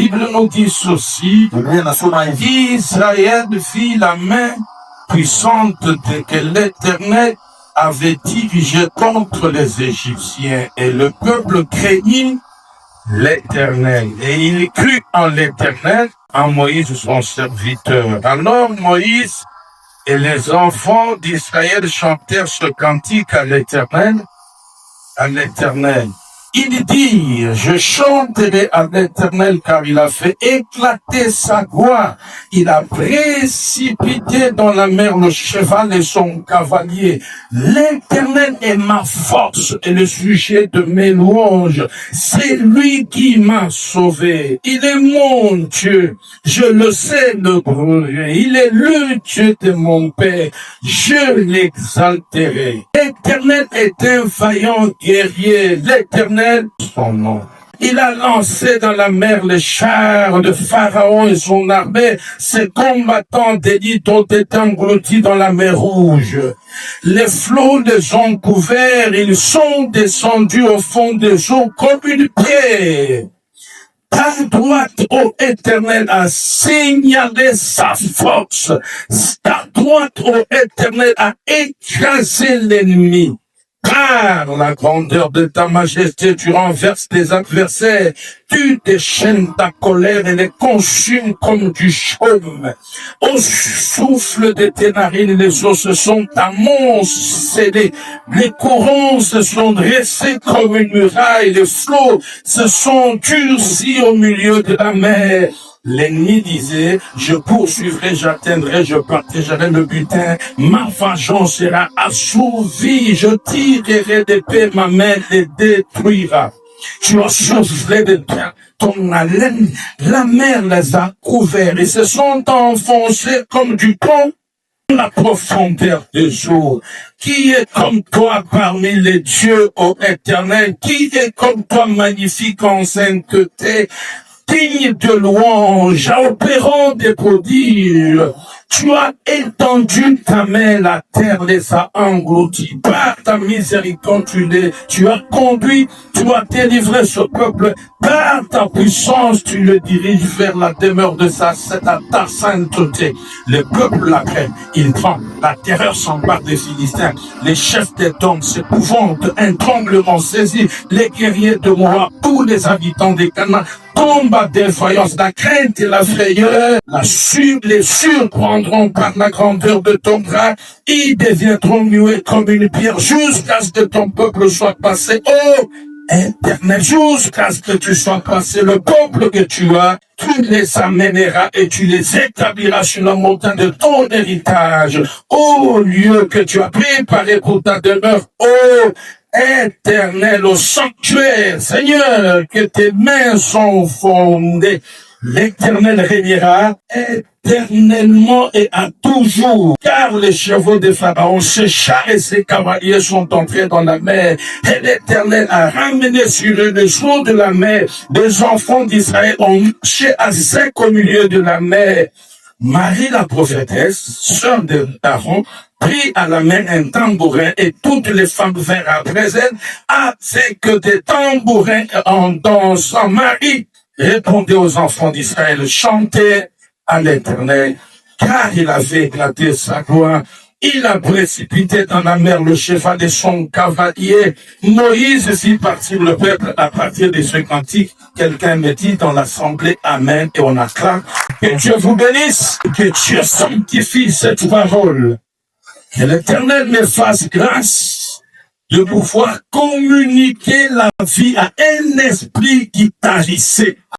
Bible nous dit ceci, Biblia inasema hivi, Israël vit la main puissante que l'Éternel avait dirigée contre les Égyptiens, et le peuple craignit l'Éternel. Et il crut en l'Éternel, en Moïse son serviteur. Alors Moïse et les enfants d'Israël chantèrent ce cantique à l'Éternel, à l'Éternel. Il dit, je chanterai à l'Éternel car il a fait éclater sa gloire. Il a précipité dans la mer le cheval et son cavalier. L'Éternel est ma force et le sujet de mes louanges. C'est lui qui m'a sauvé. Il est mon Dieu. Je le sais le brûler. Il est le Dieu de mon Père. Je l'exalterai. L'Éternel est un vaillant guerrier. L'Éternel, son nom. Il a lancé dans la mer les chars de Pharaon et son armée. Ses combattants d'élite ont été engloutis dans la mer Rouge. Les flots les ont couverts. Ils sont descendus au fond des eaux comme une pierre. Ta droite, ô Éternel, a signalé sa force. Ta droite, ô Éternel, a écrasé l'ennemi. Par la grandeur de ta majesté, tu renverses tes adversaires, tu déchaînes ta colère et les consumes comme du chaume. Au souffle de tes narines, les eaux se sont amoncelées, les courants se sont dressés comme une muraille, les flots se sont durcis au milieu de la mer. L'ennemi disait, je poursuivrai, j'atteindrai, je partagerai le butin, ma vengeance sera assouvie, je tirerai d'épée, ma main les détruira. Tu as soufflé de ton haleine, la mer les a couverts et se sont enfoncés comme du thon dans la profondeur des eaux. Qui est comme toi parmi les dieux, ô Éternel? Qui est comme toi magnifique en sainteté? Digne de louange, opérant des prodiges. Tu as étendu ta main, la terre les a engloutis. Par ta miséricorde, tu as conduit, tu as délivré ce peuple. Par ta puissance, tu le diriges vers la demeure de ta sainteté. Le peuple la craint, il tremble. La terreur s'empare des Philistins. Les chefs des hommes s'épouvantent, un tremblement saisit les guerriers de Moab, tous les habitants des Canaan tombent à défaillance, la crainte et la frayeur, les surprendront par la grandeur de ton bras, ils deviendront muets comme une pierre jusqu'à ce que ton peuple soit passé. Oh, Éternel, jusqu'à ce que tu sois passé, le peuple que tu as, tu les amèneras et tu les établiras sur la montagne de ton héritage, au lieu que tu as préparé pour ta demeure. Oh, Éternel, au sanctuaire, Seigneur, que tes mains sont fondées. L'Éternel régnera éternellement et à toujours, car les chevaux de Pharaon, ses chars et ses cavaliers sont entrés dans la mer, et l'Éternel a ramené sur eux le jour de la mer. Les enfants d'Israël ont marché à sec au milieu de la mer. Marie la prophétesse, sœur d'Aaron, prit à la main un tambourin et toutes les femmes vinrent après elle avec des tambourins en dansant. Marie répondait aux enfants d'Israël, chantez à l'Éternel, car il avait éclaté sa gloire. Il a précipité dans la mer le cheval et son cavalier. Moïse fit partir le peuple à partir de ce cantique. Quelqu'un me dit dans l'assemblée, Amen, et on acclame. Que Dieu vous bénisse, que Dieu sanctifie cette parole. Que l'Éternel me fasse grâce de pouvoir communiquer la vie à un esprit qui tarissait.